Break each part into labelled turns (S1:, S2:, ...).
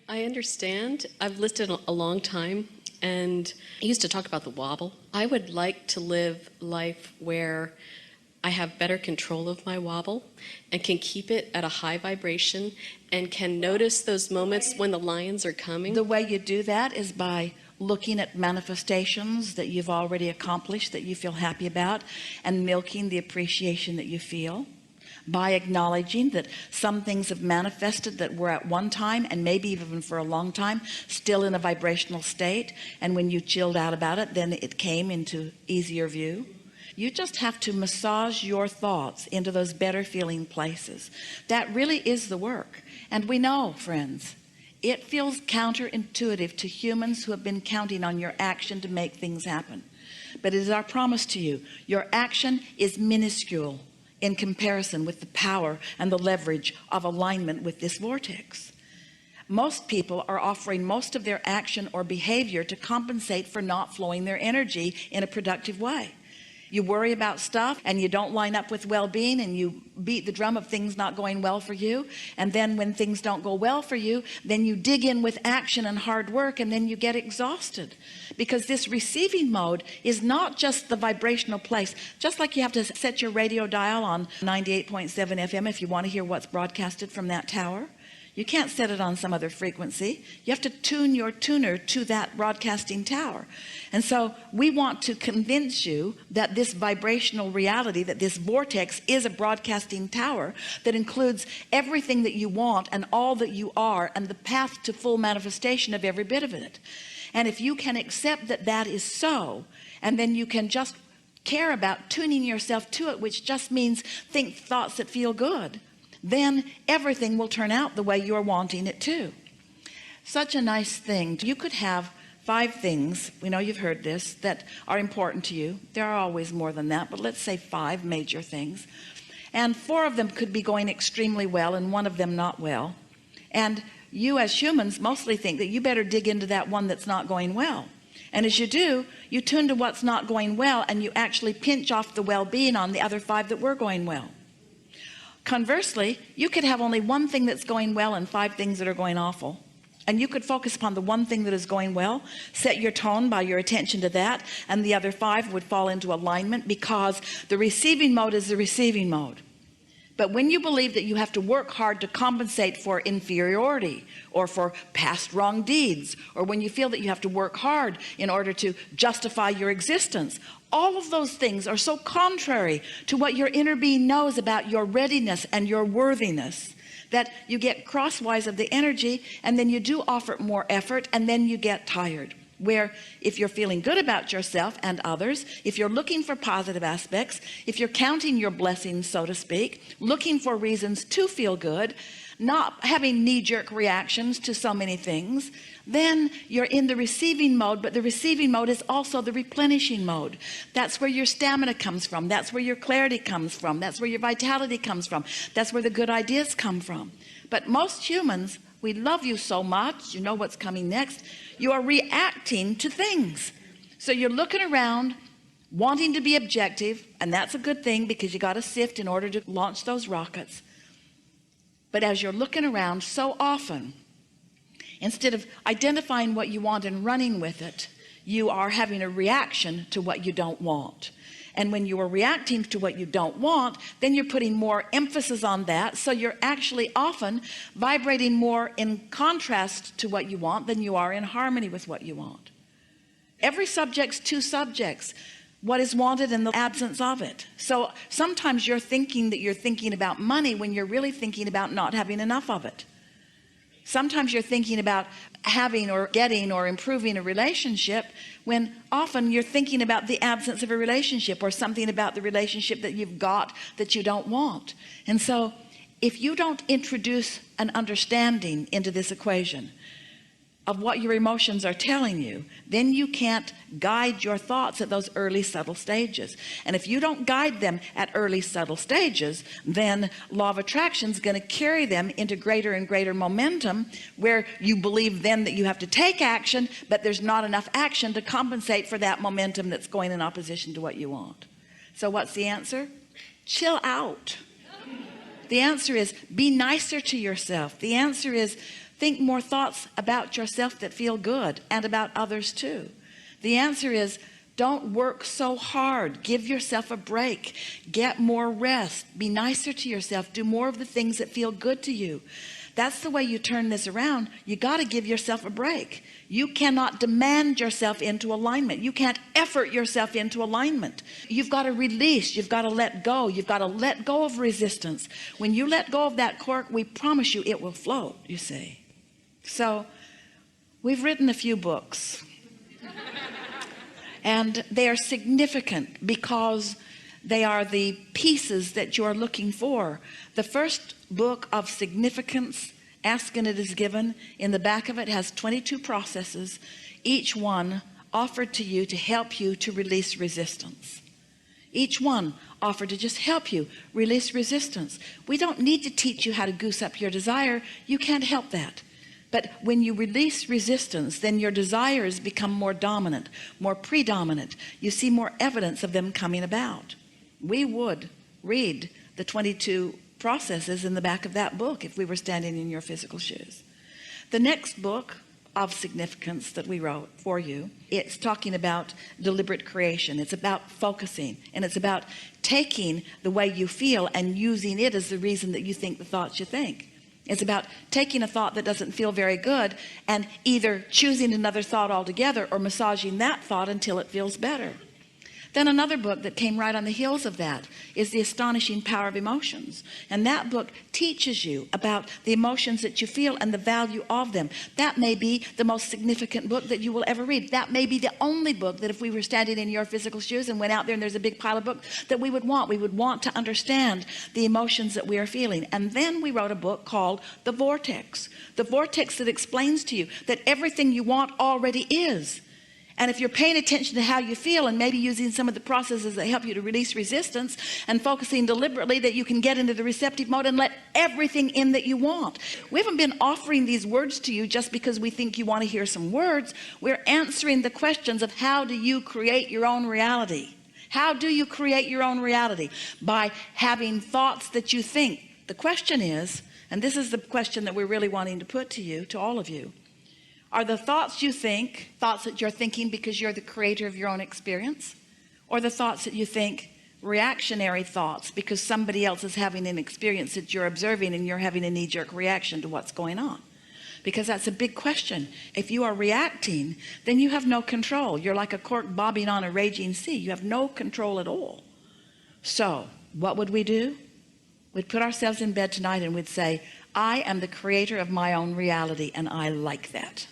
S1: I understand. I've listed a long time, and I used to talk about the wobble. I would like to live life where I have better control of my wobble and can keep it at a high vibration and can notice those moments when the lions are coming.
S2: The way you do that is by looking at manifestations that you've already accomplished that you feel happy about and milking the appreciation that you feel, by acknowledging that some things have manifested that were at one time and maybe even for a long time still in a vibrational state, and when you chilled out about it, then it came into easier view. You just have to massage your thoughts into those better feeling places. That really is the work. And we know, friends, it feels counterintuitive to humans who have been counting on your action to make things happen. But it is our promise to you, your action is minuscule in comparison with the power and the leverage of alignment with this vortex. Most people are offering most of their action or behavior to compensate for not flowing their energy in a productive way. You worry about stuff and you don't line up with well-being, and you beat the drum of things not going well for you, and then when things don't go well for you, then you dig in with action and hard work, and then you get exhausted, because this receiving mode is not just the vibrational place. Just like you have to set your radio dial on 98.7 FM if you want to hear what's broadcasted from that tower, you can't set it on some other frequency. You have to tune your tuner to that broadcasting tower. And so we want to convince you that this vibrational reality, that this vortex is a broadcasting tower that includes everything that you want and all that you are, and the path to full manifestation of every bit of it. And if you can accept that that is so, and then you can just care about tuning yourself to it, which just means think thoughts that feel good, then everything will turn out the way you're wanting it to. Such a nice thing. You could have 5 things, we know you've heard this, that are important to you. There are always more than that, but let's say 5 major things. And 4 of them could be going extremely well and 1 of them not well. And you as humans mostly think that you better dig into that one that's not going well. And as you do, you tune to what's not going well, and you actually pinch off the well-being on the other 5 that were going well. Conversely, you could have only 1 thing that's going well and 5 things that are going awful. And you could focus upon the 1 thing that is going well, set your tone by your attention to that, and the other 5 would fall into alignment, because the receiving mode is the receiving mode. But when you believe that you have to work hard to compensate for inferiority or for past wrong deeds, or when you feel that you have to work hard in order to justify your existence, all of those things are so contrary to what your inner being knows about your readiness and your worthiness, that you get crosswise of the energy, and then you do offer more effort, and then you get tired. Where if you're feeling good about yourself and others, if you're looking for positive aspects, if you're counting your blessings, so to speak, looking for reasons to feel good, not having knee-jerk reactions to so many things, then you're in the receiving mode. But the receiving mode is also the replenishing mode. That's where your stamina comes from. That's where your clarity comes from. That's where your vitality comes from. That's where the good ideas come from. But most humans, we love you so much, you know what's coming next. You are reacting to things. So you're looking around wanting to be objective, and that's a good thing, because you got to sift in order to launch those rockets. But as you're looking around, so often, instead of identifying what you want and running with it, you are having a reaction to what you don't want. And when you are reacting to what you don't want, then you're putting more emphasis on that. So you're actually often vibrating more in contrast to what you want than you are in harmony with what you want. Every subject's 2 subjects: what is wanted and the absence of it. So sometimes you're thinking that you're thinking about money when you're really thinking about not having enough of it. Sometimes you're thinking about having or getting or improving a relationship, when often you're thinking about the absence of a relationship, or something about the relationship that you've got that you don't want. And so if you don't introduce an understanding into this equation of what your emotions are telling you, then you can't guide your thoughts at those early subtle stages. And if you don't guide them at early subtle stages, then law of attraction is going to carry them into greater and greater momentum, where you believe then that you have to take action, but there's not enough action to compensate for that momentum that's going in opposition to what you want. So what's the answer? Chill out. The answer is be nicer to yourself. The answer is think more thoughts about yourself that feel good and about others too? The answer is, don't work so hard. Give yourself a break. Get more rest. Be nicer to yourself. Do more of the things that feel good to you. That's the way you turn this around. You got to give yourself a break. You cannot demand yourself into alignment. You can't effort yourself into alignment. You've got to release. You've got to let go. You've got to let go of resistance. When you let go of that cork, we promise you it will float, you see. So we've written a few books. And they are significant because they are the pieces that you are looking for. The first book of significance, Ask and It Is Given, in the back of it has 22 processes, each one offered to you to help you to release resistance. Each one offered to just help you release resistance. We don't need to teach you how to goose up your desire. You can't help that. But when you release resistance, then your desires become more dominant, more predominant. You see more evidence of them coming about. We would read the 22 processes in the back of that book if we were standing in your physical shoes. The next book of significance that we wrote for you, it's talking about deliberate creation. It's about focusing, and it's about taking the way you feel and using it as the reason that you think the thoughts you think. It's about taking a thought that doesn't feel very good and either choosing another thought altogether or massaging that thought until it feels better. Then another book that came right on the heels of that is The Astonishing Power of Emotions. And that book teaches you about the emotions that you feel and the value of them. That may be the most significant book that you will ever read. That may be the only book that if we were standing in your physical shoes and went out there and there's a big pile of books that we would want. We would want to understand the emotions that we are feeling. And then we wrote a book called The Vortex. The Vortex that explains to you that everything you want already is. And if you're paying attention to how you feel and maybe using some of the processes that help you to release resistance and focusing deliberately, that you can get into the receptive mode and let everything in that you want. We haven't been offering these words to you just because we think you want to hear some words. We're answering the questions of how do you create your own reality? How do you create your own reality? By having thoughts that you think. The question is, and this is the question that we're really wanting to put to you, to all of you, are the thoughts you think thoughts that you're thinking because you're the creator of your own experience, or the thoughts that you think reactionary thoughts because somebody else is having an experience that you're observing and you're having a knee-jerk reaction to what's going on? Because that's a big question. If you are reacting, then you have no control. You're like a cork bobbing on a raging sea. You have no control at all. So what would we do? We'd put ourselves in bed tonight and we'd say, I am the creator of my own reality, and I like that.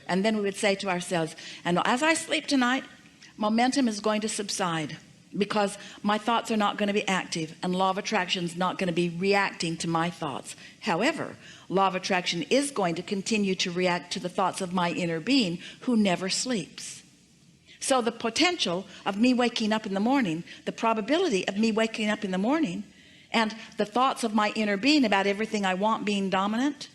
S2: And then we would say to ourselves, and as I sleep tonight, momentum is going to subside because my thoughts are not going to be active, and law of attraction is not going to be reacting to my thoughts. However, law of attraction is going to continue to react to the thoughts of my inner being who never sleeps. So the potential of me waking up in the morning, the probability of me waking up in the morning and the thoughts of my inner being about everything I want being dominant,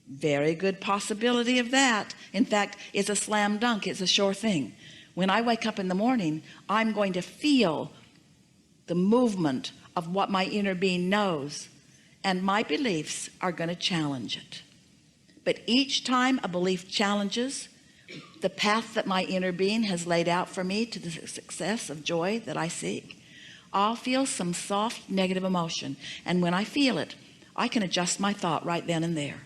S2: very good possibility of that. In fact, it's a slam dunk. It's a sure thing. When I wake up in the morning, I'm going to feel the movement of what my inner being knows, and my beliefs are going to challenge it. But each time a belief challenges the path that my inner being has laid out for me to the success of joy that I seek, I'll feel some soft negative emotion. And when I feel it, I can adjust my thought right then and there.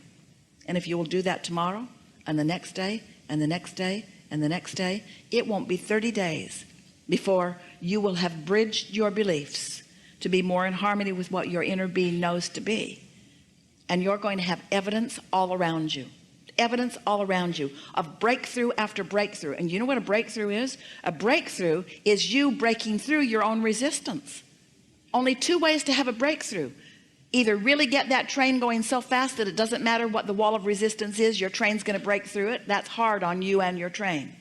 S2: And if you will do that tomorrow and the next day and the next day and the next day, it won't be 30 days before you will have bridged your beliefs to be more in harmony with what your inner being knows to be. And you're going to have evidence all around you. Evidence all around you of breakthrough after breakthrough. And you know what a breakthrough is? A breakthrough is you breaking through your own resistance. Only two ways to have a breakthrough. Either really get that train going so fast that it doesn't matter what the wall of resistance is, your train's going to break through it. That's hard on you and your train.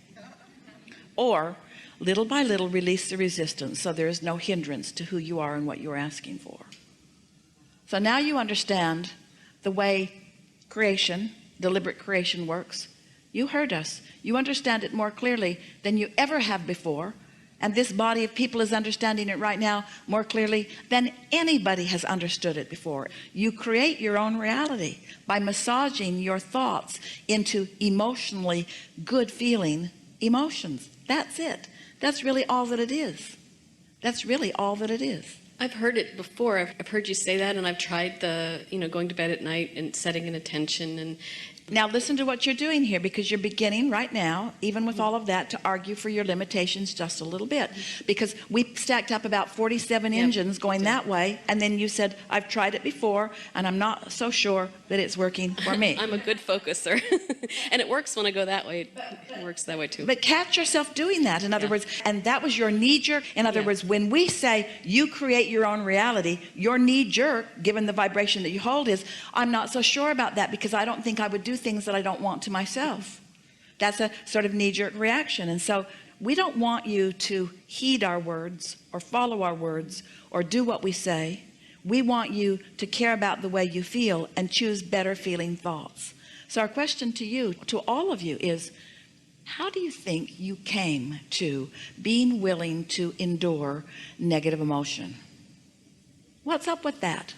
S2: Or little by little release the resistance so there is no hindrance to who you are and what you're asking for. So now you understand the way creation, deliberate creation, works. You heard us. You understand it more clearly than you ever have before. And this body of people is understanding it right now more clearly than anybody has understood it before. You create your own reality by massaging your thoughts into emotionally good feeling emotions. That's it. That's really all that it is. That's really all that it is.
S1: I've heard it before. I've heard you say that, and I've tried going to bed at night and setting an intention. And
S2: now listen to what you're doing here, because you're beginning right now, even with all of that, to argue for your limitations just a little bit, because we stacked up about 47 engines going that way, and then you said, I've tried it before and I'm not so sure that it's working for me.
S1: I'm a good focuser. And it works when I go that way. It works that way too.
S2: But catch yourself doing that, in other words, and that was your knee-jerk. In other words, when we say you create your own reality, your knee-jerk, given the vibration that you hold, is I'm not so sure about that, because I don't think I would do things that I don't want to myself. That's a sort of knee-jerk reaction. And so we don't want you to heed our words or follow our words or do what we say. We want you to care about the way you feel and choose better feeling thoughts. So our question to you, to all of you, is how do you think you came to being willing to endure negative emotion? What's up with that?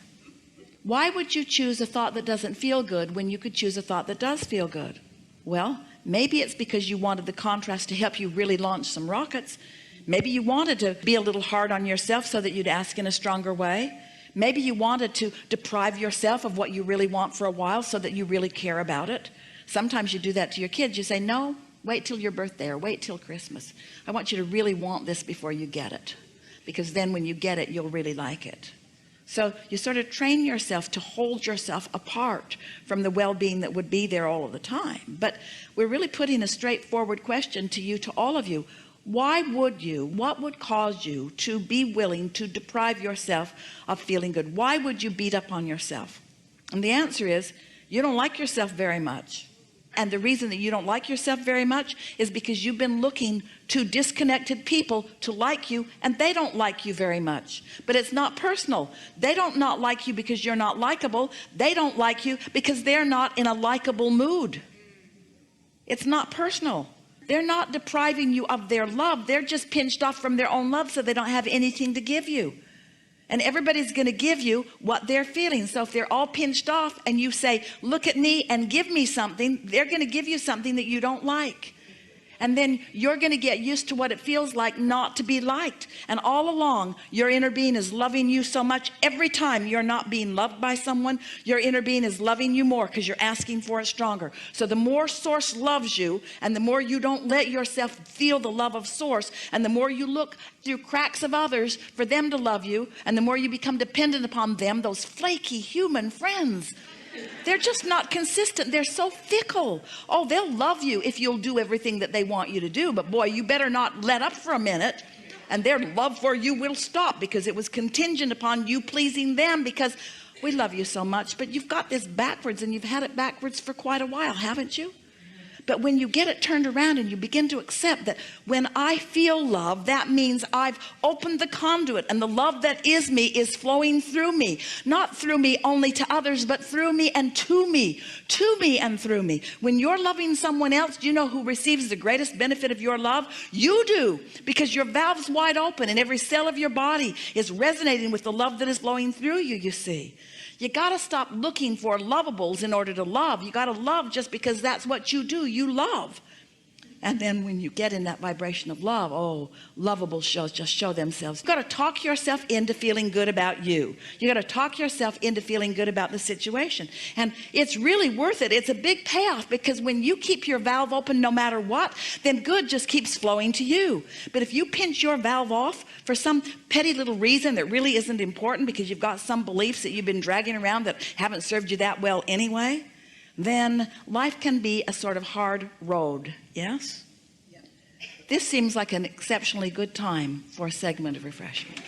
S2: Why would you choose a thought that doesn't feel good when you could choose a thought that does feel good? Well, maybe it's because you wanted the contrast to help you really launch some rockets. Maybe you wanted to be a little hard on yourself so that you'd ask in a stronger way. Maybe you wanted to deprive yourself of what you really want for a while so that you really care about it. Sometimes you do that to your kids. You say, no, wait till your birthday or wait till Christmas. I want you to really want this before you get it, because then when you get it, you'll really like it. So you sort of train yourself to hold yourself apart from the well-being that would be there all of the time. But we're really putting a straightforward question to you, to all of you. Why would you, what would cause you to be willing to deprive yourself of feeling good? Why would you beat up on yourself? And the answer is, you don't like yourself very much. And the reason that you don't like yourself very much is because you've been looking to disconnected people to like you, and they don't like you very much. But it's not personal. They don't not like you because you're not likable. They don't like you because they're not in a likable mood. It's not personal. They're not depriving you of their love. They're just pinched off from their own love, so they don't have anything to give you. And everybody's going to give you what they're feeling. So if they're all pinched off and you say, look at me and give me something, they're going to give you something that you don't like. And then you're going to get used to what it feels like not to be liked. And all along, your inner being is loving you so much. Every time you're not being loved by someone, your inner being is loving you more because you're asking for it stronger. So the more Source loves you, and the more you don't let yourself feel the love of Source, and the more you look through cracks of others for them to love you, and the more you become dependent upon them, those flaky human friends, they're just not consistent. They're so fickle. Oh, they'll love you if you'll do everything that they want you to do, but boy, you better not let up for a minute, and their love for you will stop because it was contingent upon you pleasing them, because we love you so much. But you've got this backwards, and you've had it backwards for quite a while, haven't you? But when you get it turned around and you begin to accept that when I feel love, that means I've opened the conduit, and the love that is me is flowing through me, not through me only to others, but through me and to me and through me. When you're loving someone else, do you know who receives the greatest benefit of your love? You do, because your valve's wide open and every cell of your body is resonating with the love that is flowing through you, you see. You got to stop looking for lovables in order to love. You got to love just because that's what you do. You love. And then when you get in that vibration of love, oh, lovable shows just show themselves. You got to talk yourself into feeling good about you. You got to talk yourself into feeling good about the situation. And it's really worth it. It's a big payoff, because when you keep your valve open no matter what, then good just keeps flowing to you. But if you pinch your valve off for some petty little reason that really isn't important, because you've got some beliefs that you've been dragging around that haven't served you that well anyway, then life can be a sort of hard road. Yes? This seems like an exceptionally good time for a segment of refreshment.